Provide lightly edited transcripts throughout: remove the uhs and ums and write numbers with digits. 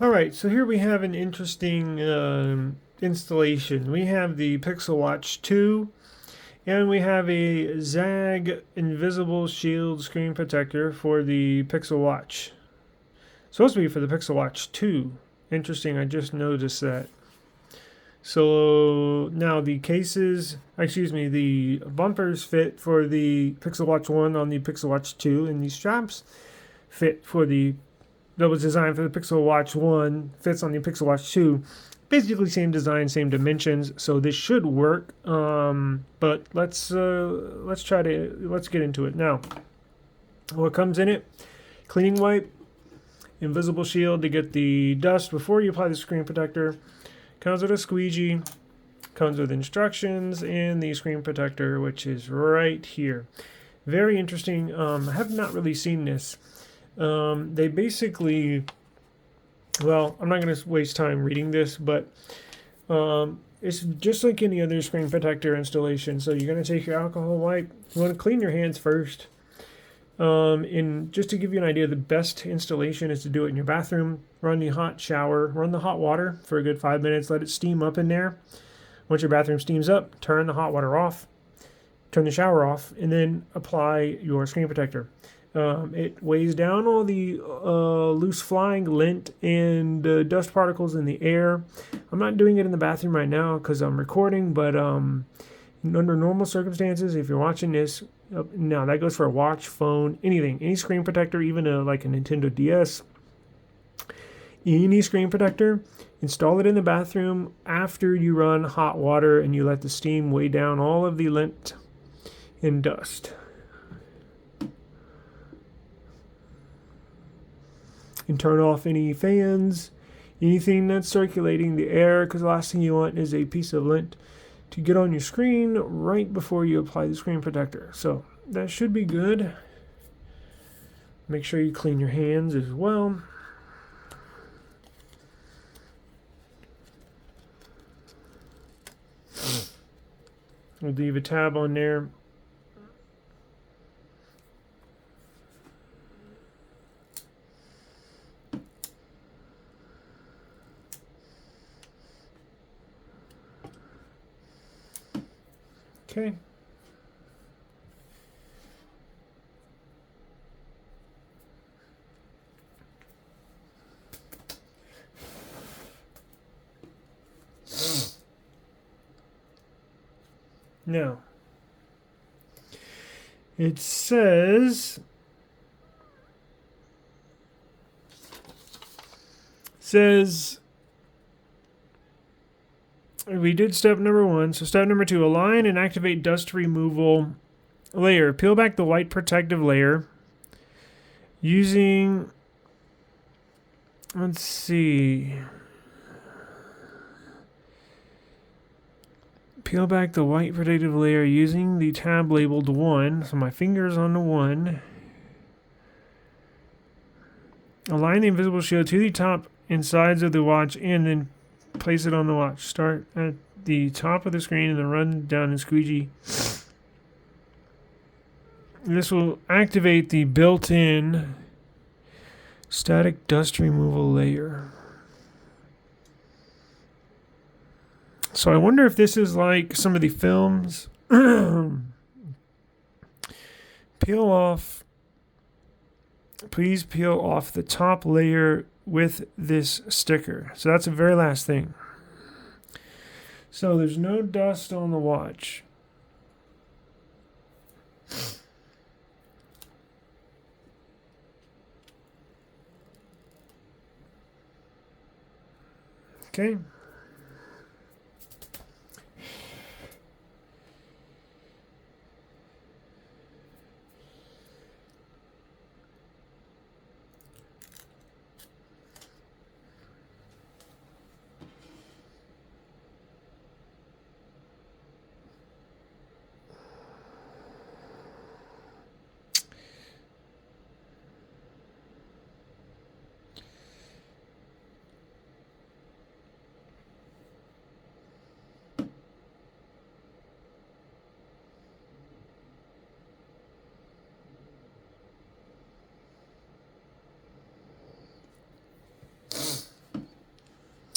All right, so here we have an interesting installation. We have the Pixel Watch 2, and we have a Zagg invisible shield screen protector for the Pixel Watch. Supposed to be for the Pixel Watch 2. Interesting, I just noticed that. So now the cases, excuse me, the bumpers fit for the Pixel Watch 1 on the Pixel Watch 2, and the straps fit for the that was designed for the Pixel Watch 1 fits on the Pixel Watch 2. Basically same design, same dimensions, so this should work. But let's get into it now. What comes in it? Cleaning wipe, invisible shield to get the dust before you apply the screen protector. Comes with a squeegee. Comes with instructions and the screen protector, which is right here. Very interesting. I have not really seen this. They basically, well, I'm not going to waste time reading this, but it's just like any other screen protector installation. So you're going to take your alcohol wipe. You want to clean your hands first. And just to give you an idea, the best installation is to do it in your bathroom. Run the hot shower, run the hot water for a good 5 minutes. Let it steam up in there. Once your bathroom steams up, turn the hot water off. Turn the shower off, and then apply your screen protector. It weighs down all the loose flying lint and dust particles in the air. I'm not doing it in the bathroom right now because I'm recording, but under normal circumstances, if you're watching this, now that goes for a watch, phone, anything, any screen protector, even like a Nintendo DS, any screen protector, install it in the bathroom after you run hot water and you let the steam weigh down all of the lint and dust. And turn off any fans, anything that's circulating the air, because the last thing you want is a piece of lint to get on your screen right before you apply the screen protector. So that should be good. Make sure you clean your hands as well. We'll leave a tab on there. Okay. Now, it says we did step number 1. So step number 2, align and activate dust removal layer. Peel back the white protective layer using, let's see. Peel back the white protective layer using the tab labeled 1. So my finger's on the 1. Align the invisible shield to the top and sides of the watch and then place it on the watch. Start at the top of the screen and then run down and squeegee. This will activate the built-in static dust removal layer. So I wonder if this is like some of the films. Please peel off the top layer with this sticker. So that's the very last thing. So there's no dust on the watch. Okay.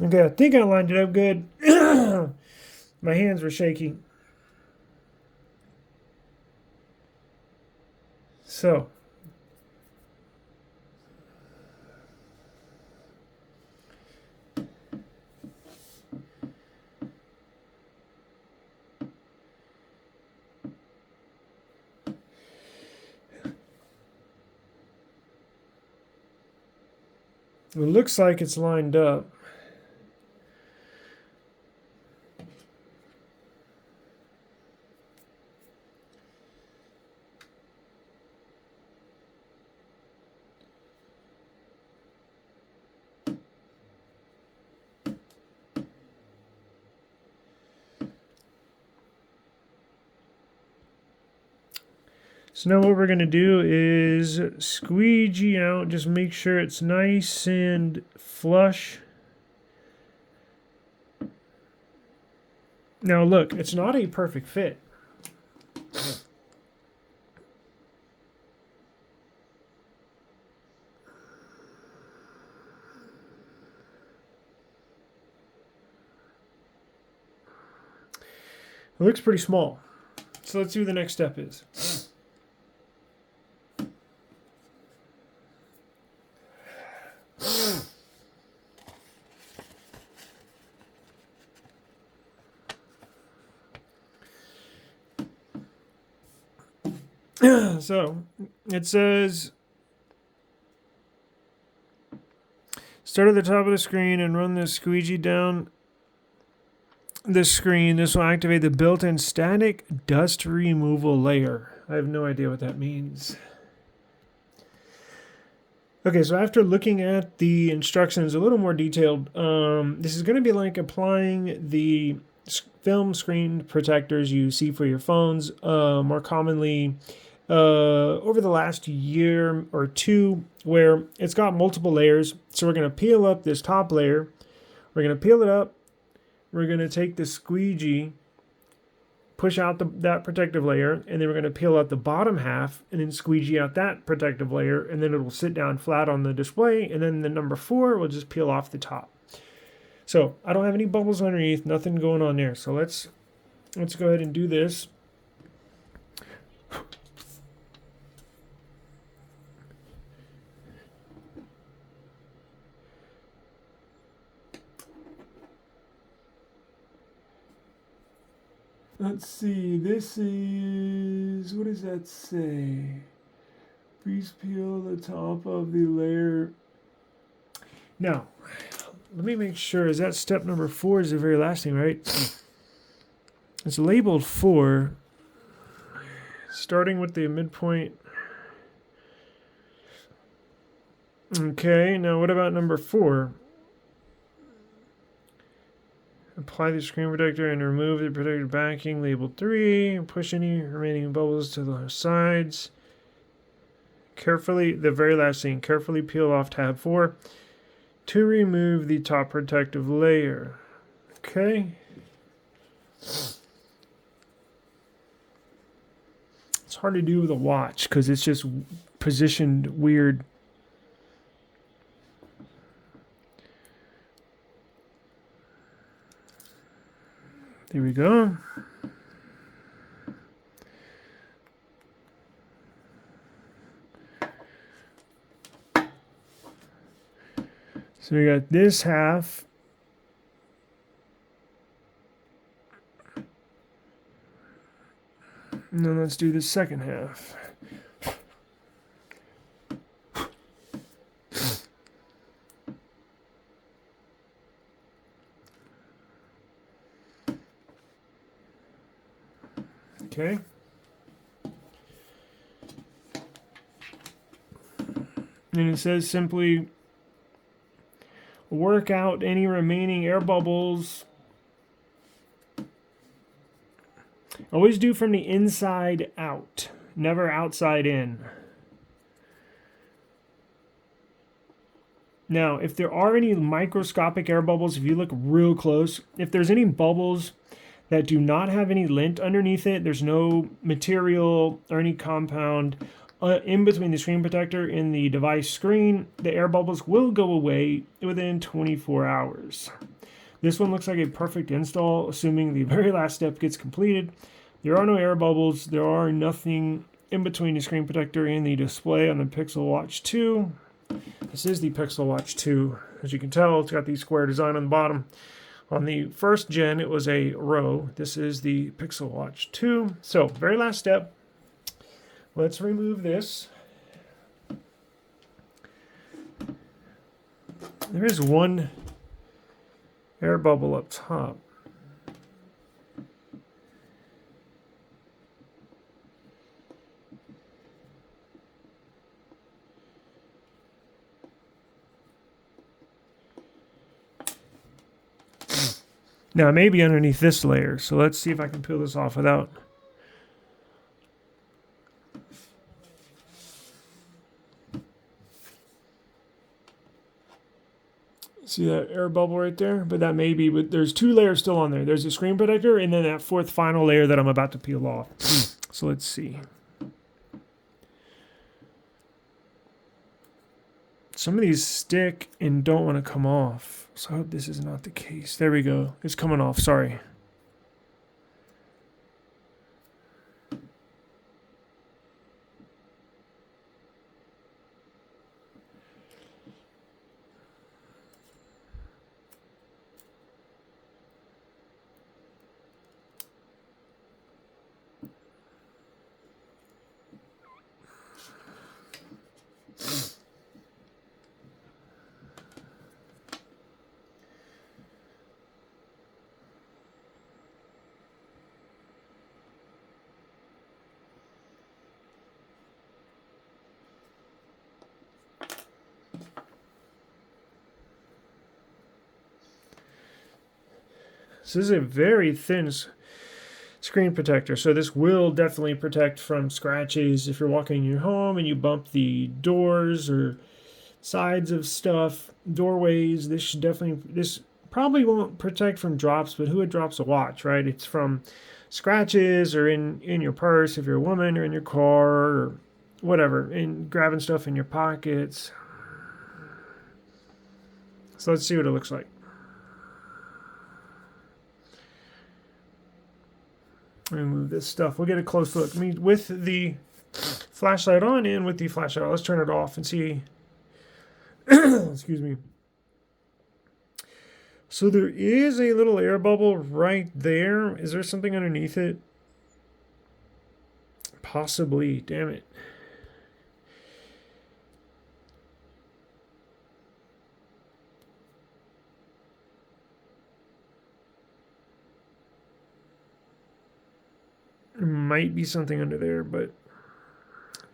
Okay, I think I lined it up good. My hands were shaky. So, it looks like it's lined up. So now what we're going to do is squeegee out, just make sure it's nice and flush. Now look, it's not a perfect fit. It looks pretty small. So let's see what the next step is. So it says start at the top of the screen and run the squeegee down the screen. This will activate the built-in static dust removal layer. I have no idea what that means. Okay, so after looking at the instructions a little more detailed, this is going to be like applying the film screen protectors you see for your phones more commonly over the last year or two, where it's got multiple layers. So we're going to peel up this top layer. We're going to peel it up. We're going to take the squeegee, push out that protective layer, and then we're going to peel out the bottom half and then squeegee out that protective layer, and then it will sit down flat on the display, and then the number 4 will just peel off the top. So I don't have any bubbles underneath, nothing going on there. So let's go ahead and do this. Let's see, this is, what does that say? Please peel the top of the layer. Now, let me make sure, is that step number 4 is the very last thing, right? It's labeled 4, starting with the midpoint. Okay, now what about number 4? Apply the screen protector and remove the protected backing, labeled 3. Push any remaining bubbles to the sides. Carefully, the very last thing, carefully peel off tab 4 to remove the top protective layer. Okay. It's hard to do with a watch because it's just positioned weird. There we go. So we got this half. And then let's do the second half. Okay. And it says simply work out any remaining air bubbles. Always do from the inside out, never outside in. Now, if there are any microscopic air bubbles, if you look real close, if there's any bubbles that do not have any lint underneath it, there's no material or any compound in between the screen protector and the device screen, the air bubbles will go away within 24 hours. This one looks like a perfect install, assuming the very last step gets completed. There are no air bubbles. There are nothing in between the screen protector and the display on the Pixel Watch 2. This is the Pixel Watch 2. As you can tell, it's got the square design on the bottom. On the first gen, it was a row. This is the Pixel Watch 2. So, very last step. Let's remove this. There is one air bubble up top. Now, maybe underneath this layer. So let's see if I can peel this off without. See that air bubble right there? But that may be, but there's two layers still on there. There's a screen protector and then that fourth final layer that I'm about to peel off. So let's see. Some of these stick and don't want to come off. So I hope this is not the case. There we go. It's coming off. Sorry. So this is a very thin screen protector. So this will definitely protect from scratches if you're walking in your home and you bump the doors or sides of stuff, doorways. This probably won't protect from drops, but who drops a watch, right? It's from scratches or in your purse if you're a woman, or in your car or whatever, and grabbing stuff in your pockets. So let's see what it looks like. Remove this stuff. We'll get a close look. I mean, with the flashlight on and with the flashlight on, let's turn it off and see. Excuse me. So there is a little air bubble right there. Is there something underneath it? Possibly. Damn it. There might be something under there, but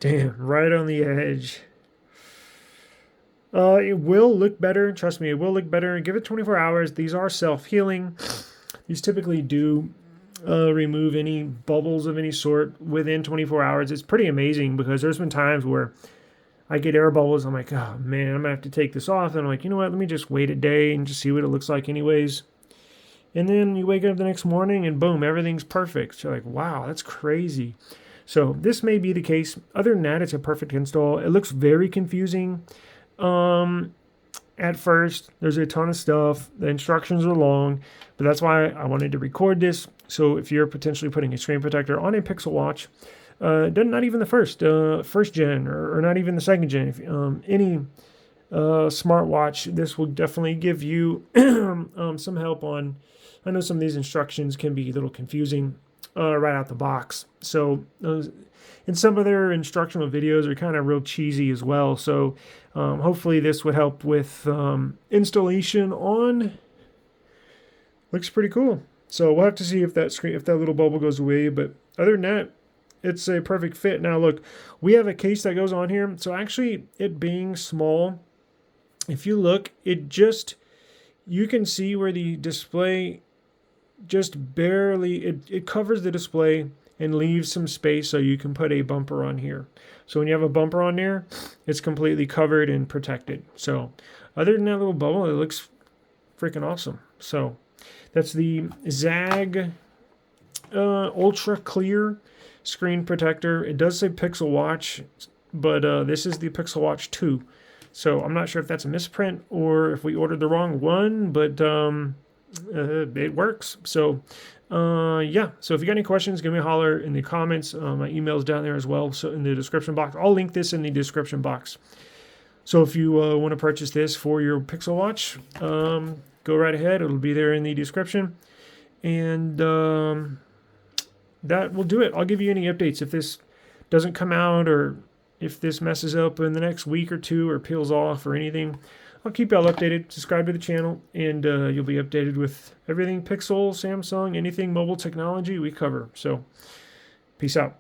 damn, right on the edge. It will look better. Trust me, it will look better. Give it 24 hours. These are self-healing. These typically do remove any bubbles of any sort within 24 hours. It's pretty amazing because there's been times where I get air bubbles. I'm like, oh man, I'm gonna have to take this off. And I'm like, you know what? Let me just wait a day and just see what it looks like anyways. And then you wake up the next morning and boom, everything's perfect. So you're like, wow, that's crazy. So this may be the case. Other than that, it's a perfect install. It looks very confusing. At first, there's a ton of stuff. The instructions are long, but that's why I wanted to record this. So if you're potentially putting a screen protector on a Pixel Watch, not even the first gen or not even the second gen, if, any smartwatch, this will definitely give you some help on. I know some of these instructions can be a little confusing right out the box. So and some of their instructional videos are kind of real cheesy as well. So hopefully this would help with installation on. Looks pretty cool. So we'll have to see if that little bubble goes away. But other than that, it's a perfect fit. Now look, we have a case that goes on here. So actually, it being small, if you look, you can see where the display just barely, it covers the display and leaves some space so you can put a bumper on here. So when you have a bumper on there, it's completely covered and protected. So other than that little bubble, it looks freaking awesome. So that's the Zagg Ultra Clear screen protector. It does say Pixel Watch, but this is the Pixel Watch 2. So I'm not sure if that's a misprint or if we ordered the wrong one, but it works. So yeah, so if you got any questions, give me a holler in the comments. My email's down there as well, so in the description box. I'll link this in the description box. So if you want to purchase this for your Pixel Watch, go right ahead. It'll be there in the description. And that will do it. I'll give you any updates if this doesn't come out, or if this messes up in the next week or two, or peels off or anything. I'll keep y'all updated. Subscribe to the channel, and you'll be updated with everything Pixel, Samsung, anything mobile technology we cover. So, peace out.